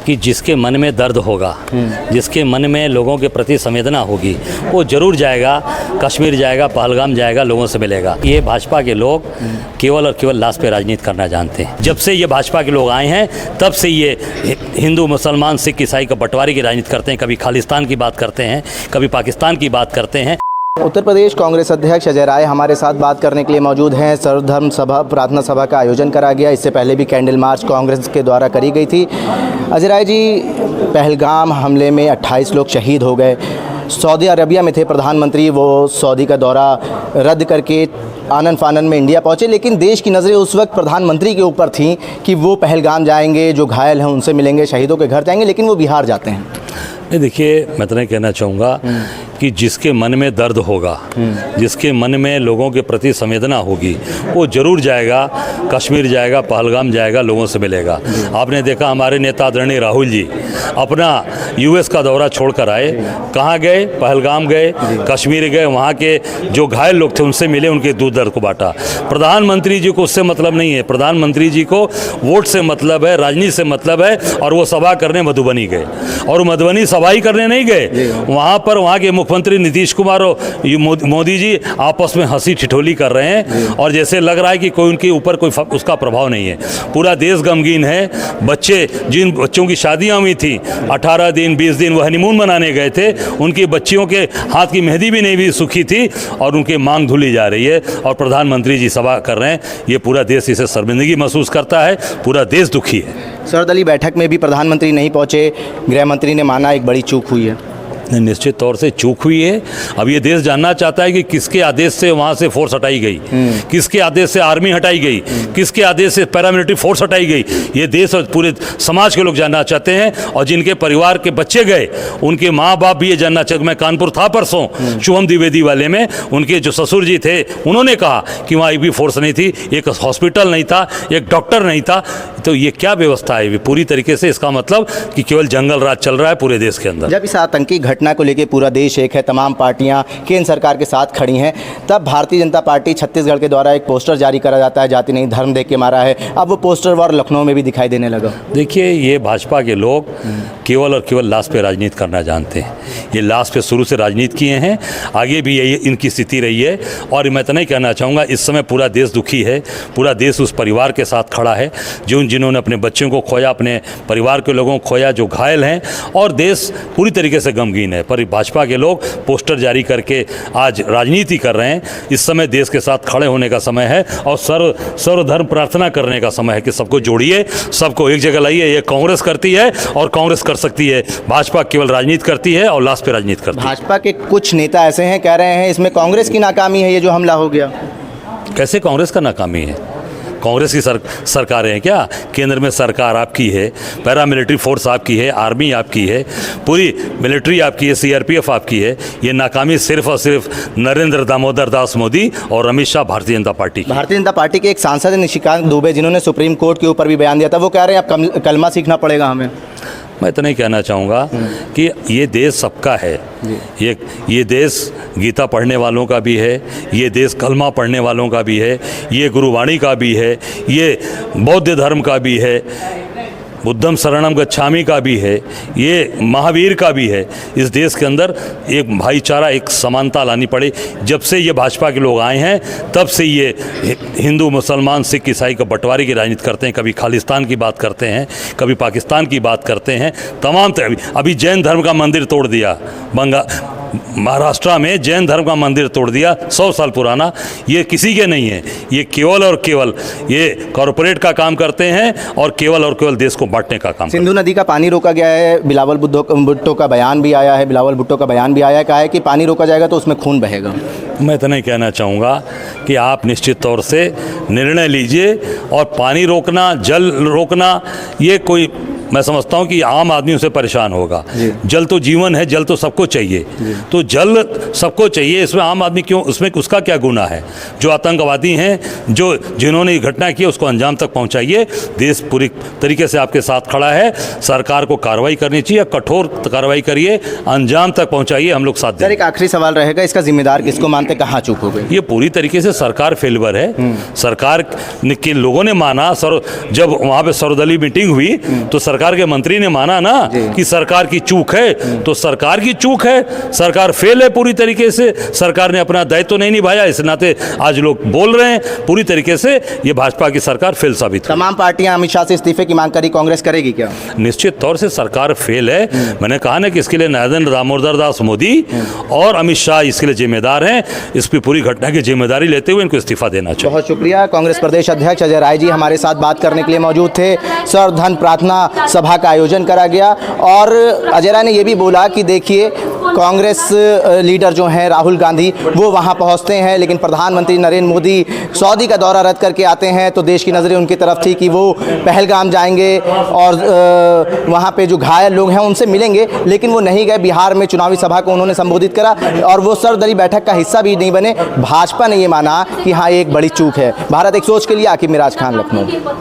कि जिसके मन में दर्द होगा, जिसके मन में लोगों के प्रति संवेदना होगी, वो जरूर जाएगा, कश्मीर जाएगा, पहलगाम जाएगा, लोगों से मिलेगा। ये भाजपा के लोग केवल और केवल लाश पे राजनीति करना जानते हैं। जब से ये भाजपा के लोग आए हैं तब से ये हिंदू मुसलमान सिख ईसाई का बंटवारे की राजनीति करते हैं। कभी खालिस्तान की बात करते हैं, कभी पाकिस्तान की बात करते हैं। उत्तर प्रदेश कांग्रेस अध्यक्ष अजय राय हमारे साथ बात करने के लिए मौजूद हैं। सर्वधर्म सभा प्रार्थना सभा का आयोजन करा गया। इससे पहले भी कैंडल मार्च कांग्रेस के द्वारा करी गई थी। अजय राय जी, पहलगाम हमले में 28 लोग शहीद हो गए। सऊदी अरबिया में थे प्रधानमंत्री, वो सऊदी का दौरा रद्द करके आनन फानन में इंडिया पहुंचे, लेकिन देश की नज़रें उस वक्त प्रधानमंत्री के ऊपर थीं कि वो पहलगाम जाएंगे, जो घायल हैं उनसे मिलेंगे, शहीदों के घर जाएंगे, लेकिन वो बिहार जाते हैं। नहीं, देखिए, मैं तो नहीं कहना चाहूँगा कि जिसके मन में दर्द होगा, जिसके मन में लोगों के प्रति संवेदना होगी, वो जरूर जाएगा, कश्मीर जाएगा, पहलगाम जाएगा, लोगों से मिलेगा। आपने देखा हमारे नेता आदरणीय राहुल जी अपना यूएस का दौरा छोड़कर आए, कहाँ गए? पहलगाम गए, कश्मीर गए, वहाँ के जो घायल लोग थे उनसे मिले, उनके दुख दर्द को बांटा। प्रधानमंत्री जी को उससे मतलब नहीं है, प्रधानमंत्री जी को वोट से मतलब है, राजनीति से मतलब है। और वो सभा करने मधुबनी गए, और मधुबनी सभा ही करने नहीं गए, वहाँ पर वहाँ के मुख्यमंत्री नीतीश कुमार और मोदी जी आपस में हंसी ठिठोली कर रहे हैं, और जैसे लग रहा है कि कोई उनके ऊपर कोई उसका प्रभाव नहीं है। पूरा देश गमगीन है। बच्चे, जिन बच्चों की शादियां हुई थी, 18 दिन 20 दिन वो हनीमून मनाने गए थे, उनकी बच्चियों के हाथ की मेहंदी भी नहीं भी सूखी थी, और उनकी मांग धुली जा रही है, और प्रधानमंत्री जी सभा कर रहे हैं। ये पूरा देश इसे शर्मिंदगी महसूस करता है, पूरा देश दुखी है। सर्वदलीय बैठक में भी प्रधानमंत्री नहीं पहुंचे, गृह मंत्री ने माना एक बड़ी चूक हुई है। निश्चित तौर से चूक हुई है। अब ये देश जानना चाहता है कि किसके आदेश से वहाँ से फोर्स हटाई गई, किसके आदेश से आर्मी हटाई गई, किसके आदेश से पैरामिलिट्री फोर्स हटाई गई। ये देश और पूरे समाज के लोग जानना चाहते हैं, और जिनके परिवार के बच्चे गए उनके माँ बाप भी ये जानना चाहते। मैं कानपुर था परसों शुभम द्विवेदी वाले में, उनके जो ससुर जी थे उन्होंने कहा कि वहाँ एक भी फोर्स नहीं थी, एक हॉस्पिटल नहीं था, एक डॉक्टर नहीं था। तो ये क्या व्यवस्था है? पूरी तरीके से इसका मतलब कि केवल जंगल राज चल रहा है पूरे देश के अंदर। जब इस आतंकी घटना को लेकर पूरा देश एक है, तमाम पार्टियां केंद्र सरकार के साथ खड़ी हैं, तब भारतीय जनता पार्टी छत्तीसगढ़ के द्वारा एक पोस्टर जारी करा जाता है, जाति नहीं धर्म देख के मारा है। अब वो पोस्टर वार लखनऊ में भी दिखाई देने लगा। देखिए, ये भाजपा के लोग केवल और केवल लाश पे राजनीति करना जानते हैं। ये लाश पे शुरू से राजनीति किए हैं, आगे भी यही इनकी स्थिति रही है। और मैं तो नहीं कहना चाहूँगा, इस समय पूरा देश दुखी है, पूरा देश उस परिवार के साथ खड़ा है जिन्होंने अपने बच्चों को खोया, अपने परिवार के लोगों को खोया, जो घायल हैं, और देश पूरी तरीके से गमगीन है। पर भाजपा के लोग पोस्टर जारी करके आज राजनीति कर रहे हैं। इस समय देश के साथ खड़े होने का समय है, और सर्वधर्म प्रार्थना करने का समय है कि सबको जोड़िए, सबको एक जगह लाइए। ये कांग्रेस करती है और कांग्रेस कर सकती है, भाजपा केवल राजनीति करती है और लाश पे राजनीति करती है। भाजपा के कुछ नेता ऐसे हैं, कह रहे हैं इसमें कांग्रेस की नाकामी है, ये जो हमला हो गया। कैसे कांग्रेस का नाकामी है? कांग्रेस की सरकारें हैं क्या? केंद्र में सरकार आपकी है, पैरामिलिट्री फोर्स आपकी है, आर्मी आपकी है, पूरी मिलिट्री आपकी है, सीआरपीएफ आपकी है। ये नाकामी सिर्फ और सिर्फ नरेंद्र दामोदर दास मोदी और अमित शाह भारतीय जनता पार्टी की। भारतीय जनता पार्टी के एक सांसद निशिकांत दुबे, जिन्होंने सुप्रीम कोर्ट के ऊपर भी बयान दिया था, वो कह रहे हैं अब कलमा सीखना पड़ेगा हमें। मैं तो नहीं कहना चाहूँगा कि ये देश सबका है। ये देश गीता पढ़ने वालों का भी है, ये देश कलमा पढ़ने वालों का भी है, ये गुरुवाणी का भी है, ये बौद्ध धर्म का भी है, बुद्धम शरणम गच्छामि का भी है, ये महावीर का भी है। इस देश के अंदर एक भाईचारा, एक समानता लानी पड़े। जब से ये भाजपा के लोग आए हैं तब से ये हिंदू मुसलमान सिख ईसाई का बंटवारे की राजनीति करते हैं। कभी खालिस्तान की बात करते हैं, कभी पाकिस्तान की बात करते हैं। तमाम अभी जैन धर्म का मंदिर तोड़ दिया, महाराष्ट्र में जैन धर्म का मंदिर तोड़ दिया, 100 साल पुराना। ये किसी के नहीं है, ये केवल और केवल ये कॉरपोरेट का काम करते हैं, और केवल देश को बांटने का काम। सिंधु नदी का पानी रोका गया है, बिलावल भुट्टो का बयान भी आया है, कहा है कि पानी रोका जाएगा तो उसमें खून बहेगा। मैं तो नहीं कहना चाहूँगा कि आप निश्चित तौर से निर्णय लीजिए, और पानी रोकना, जल रोकना, ये कोई, मैं समझता हूँ कि आम आदमी उसे परेशान होगा। जल तो जीवन है, जल तो सबको चाहिए, तो जल सबको चाहिए, इसमें आम आदमी क्यों, उसमें उसका क्या गुनाह है? जो आतंकवादी हैं, जिन्होंने ये घटना की, उसको अंजाम तक पहुंचाइए। देश पूरी तरीके से आपके साथ खड़ा है, सरकार को कार्रवाई करनी चाहिए, कठोर कार्रवाई करिए, अंजाम तक पहुंचाइए, हम लोग साथ सर देंगे। एक आखिरी सवाल रहेगा, इसका जिम्मेदार किसको मानते, कहाँ चूक हो गई? ये पूरी तरीके से सरकार फेलवर है। सरकार के लोगों ने माना, जब वहाँ पे सर्वदलीय मीटिंग हुई तो सरकार के मंत्री ने माना ना कि सरकार की चूक है, तो सरकार की चूक है, सरकार फेल है पूरी तरीके से, सरकार ने अपना दायित्व तो नहीं निभाया, इस नाते आज लोग बोल रहे हैं पूरी तरीके से ये भाजपा की सरकार फेल साबित हुई। तमाम पार्टियां अमित शाह से इस्तीफे की मांग करी, कांग्रेस करेगी क्या? निश्चित तौर से सरकार फेल है। मैंने कहा ना कि इसके लिए नरेंद्र दामोदर दास मोदी और अमित शाह इसके लिए जिम्मेदार हैं। इसकी पूरी घटना की जिम्मेदारी लेते हुए इनको इस्तीफा देना चाहिए। बहुत शुक्रिया। कांग्रेस प्रदेश अध्यक्ष अजय राय जी हमारे साथ बात करने के लिए मौजूद थे। सर्वधर्म प्रार्थना सभा का आयोजन करा गया और अजय राय ने यह भी बोला कि देखिए कांग्रेस लीडर जो हैं राहुल गांधी वो वहां पहुंचते हैं, लेकिन प्रधानमंत्री नरेंद्र मोदी सऊदी का दौरा रद्द करके आते हैं तो देश की नज़रें उनकी तरफ थी कि वो पहलगाम जाएंगे और वहां पे जो घायल लोग हैं उनसे मिलेंगे, लेकिन वो नहीं गए। बिहार में चुनावी सभा को उन्होंने संबोधित करा और वो सर्वदलीय बैठक का हिस्सा भी नहीं बने। भाजपा ने ये माना कि हाँ एक बड़ी चूक है। भारत एक सोच के लिए आकिब मिराज खान, लखनऊ।